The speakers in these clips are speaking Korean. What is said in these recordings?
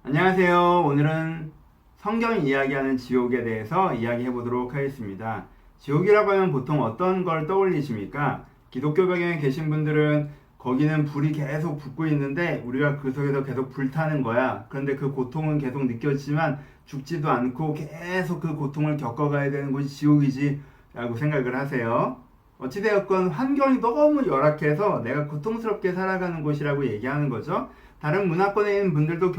안녕하세요. 오늘은 성경이 이야기하는 지옥에 대해서 이야기해 보도록 하겠습니다. 지옥이라고 하면 보통 어떤 걸 떠올리십니까? 기독교 배경에 계신 분들은 거기는 불이 계속 붙고 있는데 우리가 그 속에서 계속 불타는 거야. 그런데 그 고통은 계속 느껴지지만 죽지도 않고 계속 그 고통을 겪어가야 되는 곳이 지옥이지 라고 생각을 하세요. 어찌되었건 환경이 너무 열악해서 내가 고통스럽게 살아가는 곳이라고 얘기하는 거죠. 다른 문화권에 있는 분들도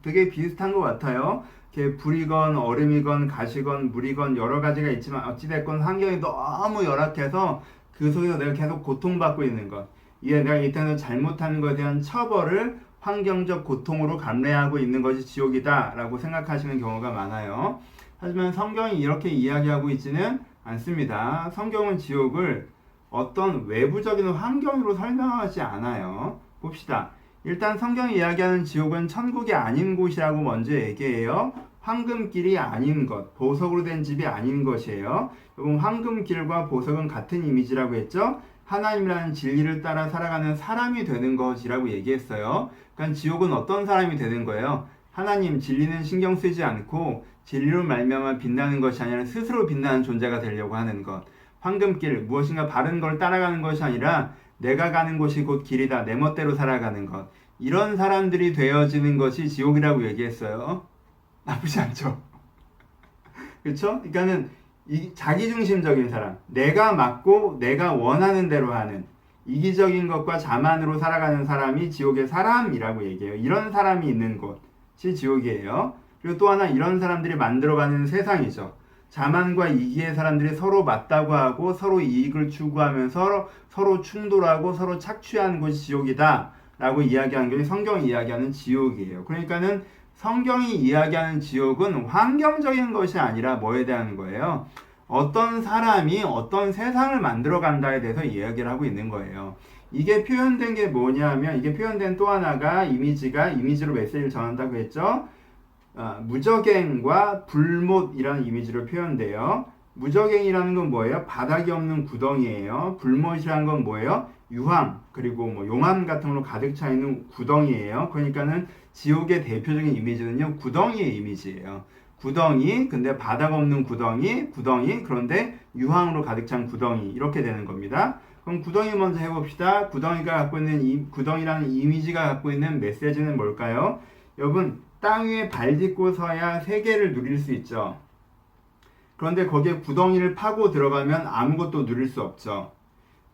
되게 비슷한 것 같아요. 이렇게 불이건 얼음이건 가시건 물이건 여러 가지가 있지만 어찌됐건 환경이 너무 열악해서 그 속에서 내가 계속 고통받고 있는 것. 이게 내가 이때는 잘못한 것에 대한 처벌을 환경적 고통으로 감내하고 있는 것이 지옥이다 라고 생각하시는 경우가 많아요. 하지만 성경이 이렇게 이야기하고 있지는 않습니다. 성경은 지옥을 어떤 외부적인 환경으로 설명하지 않아요. 봅시다. 일단 성경이 이야기하는 지옥은 천국이 아닌 곳이라고 먼저 얘기해요. 황금길이 아닌 것, 보석으로 된 집이 아닌 것이에요. 여러분, 황금길과 보석은 같은 이미지라고 했죠? 하나님이라는 진리를 따라 살아가는 사람이 되는 것이라고 얘기했어요. 그러니까 지옥은 어떤 사람이 되는 거예요? 하나님 진리는 신경 쓰지 않고 진리로 말미암아 빛나는 것이 아니라 스스로 빛나는 존재가 되려고 하는 것. 황금길, 무엇인가 바른 걸 따라가는 것이 아니라 내가 가는 곳이 곧 길이다. 내 멋대로 살아가는 것. 이런 사람들이 되어지는 것이 지옥이라고 얘기했어요. 나쁘지 않죠? 그렇죠? 그러니까는 자기중심적인 사람, 내가 맞고 내가 원하는 대로 하는 이기적인 것과 자만으로 살아가는 사람이 지옥의 사람이라고 얘기해요. 이런 사람이 있는 곳이 지옥이에요. 그리고 또 하나 이런 사람들이 만들어가는 세상이죠. 자만과 이기의 사람들이 서로 맞다고 하고 서로 이익을 추구하면서 서로 충돌하고 서로 착취하는 곳이 지옥이다 라고 이야기하는 것이 성경이 이야기하는 지옥이에요. 그러니까는 성경이 이야기하는 지옥은 환경적인 것이 아니라 뭐에 대한 거예요? 어떤 사람이 어떤 세상을 만들어 간다에 대해서 이야기를 하고 있는 거예요. 이게 표현된 게 뭐냐면, 이게 표현된 또 하나가 이미지로 메시지를 전한다고 했죠. 무적행과 불못이라는 이미지로 표현돼요. 무적행이라는 건 뭐예요? 바닥이 없는 구덩이에요. 불못이라는 건 뭐예요? 유황, 그리고 뭐 용암 같은 걸로 가득 차 있는 구덩이에요. 그러니까는 지옥의 대표적인 이미지는요, 구덩이의 이미지예요. 구덩이, 근데 바닥 없는 구덩이, 그런데 유황으로 가득 찬 구덩이, 이렇게 되는 겁니다. 그럼 구덩이 먼저 해봅시다. 구덩이라는 이미지가 갖고 있는 메시지는 뭘까요? 여러분, 땅 위에 발 딛고 서야 세계를 누릴 수 있죠. 그런데 거기에 구덩이를 파고 들어가면 아무것도 누릴 수 없죠.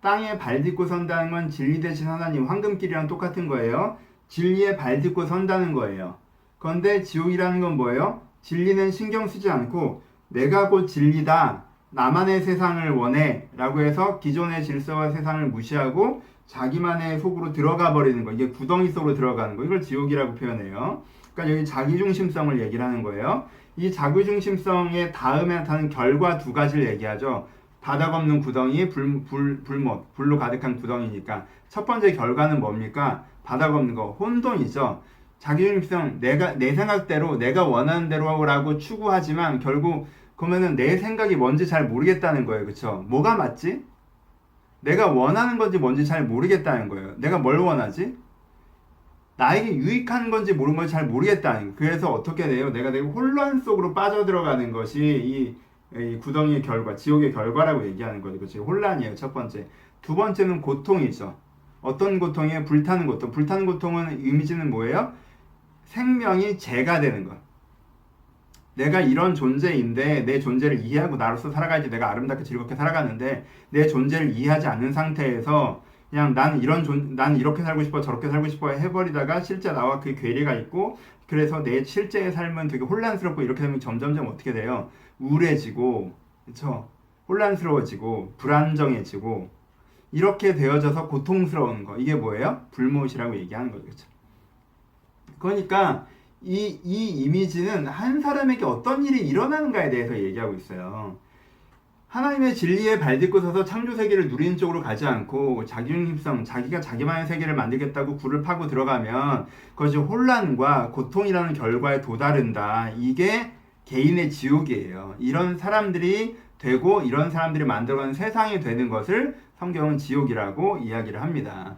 땅에 발 딛고 선다는 건 진리 대신 하나님, 황금길이랑 똑같은 거예요. 진리에 발 딛고 선다는 거예요. 그런데 지옥이라는 건 뭐예요? 진리는 신경 쓰지 않고 내가 곧 진리다, 나만의 세상을 원해 라고 해서 기존의 질서와 세상을 무시하고 자기만의 속으로 들어가 버리는 거, 이게 구덩이 속으로 들어가는 거, 이걸 지옥이라고 표현해요. 그러니까 여기 자기중심성을 얘기를 하는 거예요. 이 자기중심성의 다음에 나타나는 결과 두 가지를 얘기하죠. 바닥 없는 구덩이, 불못, 불로 가득한 구덩이니까 첫 번째 결과는 뭡니까? 바닥 없는 거, 혼돈이죠. 자기중심성, 내 생각대로, 내가 원하는 대로 하고 추구하지만 결국 그러면은 내 생각이 뭔지 잘 모르겠다는 거예요. 그쵸? 뭐가 맞지? 내가 원하는 건지 뭔지 잘 모르겠다는 거예요. 내가 뭘 원하지? 나에게 유익한 건지 모르는 건지 잘 모르겠다는 거예요. 그래서 어떻게 돼요? 내가 되게 혼란 속으로 빠져들어가는 것이 이 구덩이의 결과, 지옥의 결과라고 얘기하는 거죠. 그치? 혼란이에요. 첫 번째. 두 번째는 고통이죠. 어떤 고통이에요? 불타는 고통. 불타는 고통은 이미지는 뭐예요? 생명이 죄가 되는 것. 내가 이런 존재인데 내 존재를 이해하고 나로서 살아가야지 내가 아름답게 즐겁게 살아가는데 내 존재를 이해하지 않는 상태에서 그냥 난 이렇게 살고 싶어 저렇게 살고 싶어 해버리다가 실제 나와 그 괴리가 있고 그래서 내 실제의 삶은 되게 혼란스럽고 이렇게 되면 점점점 어떻게 돼요? 우울해지고 그쵸? 혼란스러워지고 불안정해지고 이렇게 되어져서 고통스러운 거 이게 뭐예요? 불못이라고 얘기하는 거죠. 그쵸? 그러니까 이 이미지는 한 사람에게 어떤 일이 일어나는가에 대해서 얘기하고 있어요. 하나님의 진리에 발딛고 서서 창조 세계를 누리는 쪽으로 가지 않고 자기중심성, 자기가 자기만의 세계를 만들겠다고 굴을 파고 들어가면 그것이 혼란과 고통이라는 결과에 도달한다. 이게 개인의 지옥이에요. 이런 사람들이 되고 이런 사람들이 만들어가는 세상이 되는 것을 성경은 지옥이라고 이야기를 합니다.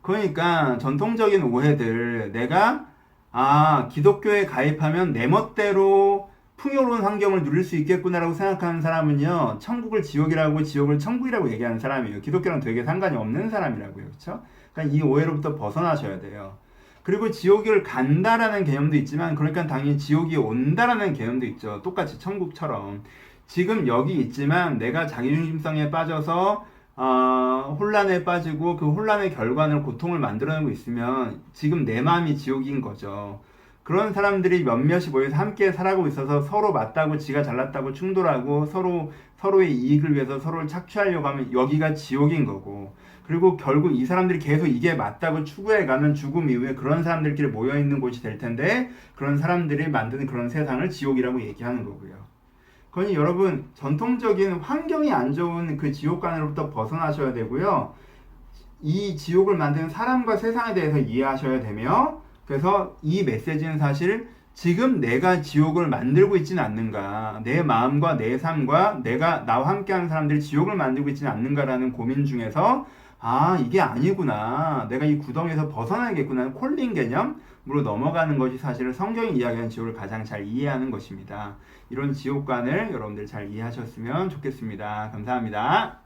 그러니까 전통적인 오해들, 내가 아, 기독교에 가입하면 내 멋대로 풍요로운 환경을 누릴 수 있겠구나라고 생각하는 사람은요, 천국을 지옥이라고 지옥을 천국이라고 얘기하는 사람이에요. 기독교랑 되게 상관이 없는 사람이라고요. 그렇죠? 그러니까 이 오해로부터 벗어나셔야 돼요. 그리고 지옥을 간다라는 개념도 있지만, 그러니까 당연히 지옥이 온다라는 개념도 있죠. 똑같이 천국처럼. 지금 여기 있지만 내가 자기중심성에 빠져서 혼란에 빠지고 그 혼란의 결과는 고통을 만들어내고 있으면 지금 내 마음이 지옥인 거죠. 그런 사람들이 몇몇이 모여서 함께 살아가고 있어서 서로 맞다고 지가 잘났다고 충돌하고 서로의 이익을 위해서 서로를 착취하려고 하면 여기가 지옥인 거고, 그리고 결국 이 사람들이 계속 이게 맞다고 추구해가면 죽음 이후에 그런 사람들끼리 모여있는 곳이 될 텐데, 그런 사람들이 만드는 그런 세상을 지옥이라고 얘기하는 거고요. 그러니 여러분, 전통적인 환경이 안 좋은 그 지옥관으로부터 벗어나셔야 되고요. 이 지옥을 만드는 사람과 세상에 대해서 이해하셔야 되며, 그래서 이 메시지는 사실 지금 내가 지옥을 만들고 있지는 않는가, 내 마음과 내 삶과 내가 나와 함께하는 사람들이 지옥을 만들고 있지는 않는가라는 고민 중에서, 아, 이게 아니구나, 내가 이 구덩이에서 벗어나야겠구나, 콜링 개념으로 넘어가는 것이 사실 성경이 이야기하는 지옥을 가장 잘 이해하는 것입니다. 이런 지옥관을 여러분들 잘 이해하셨으면 좋겠습니다. 감사합니다.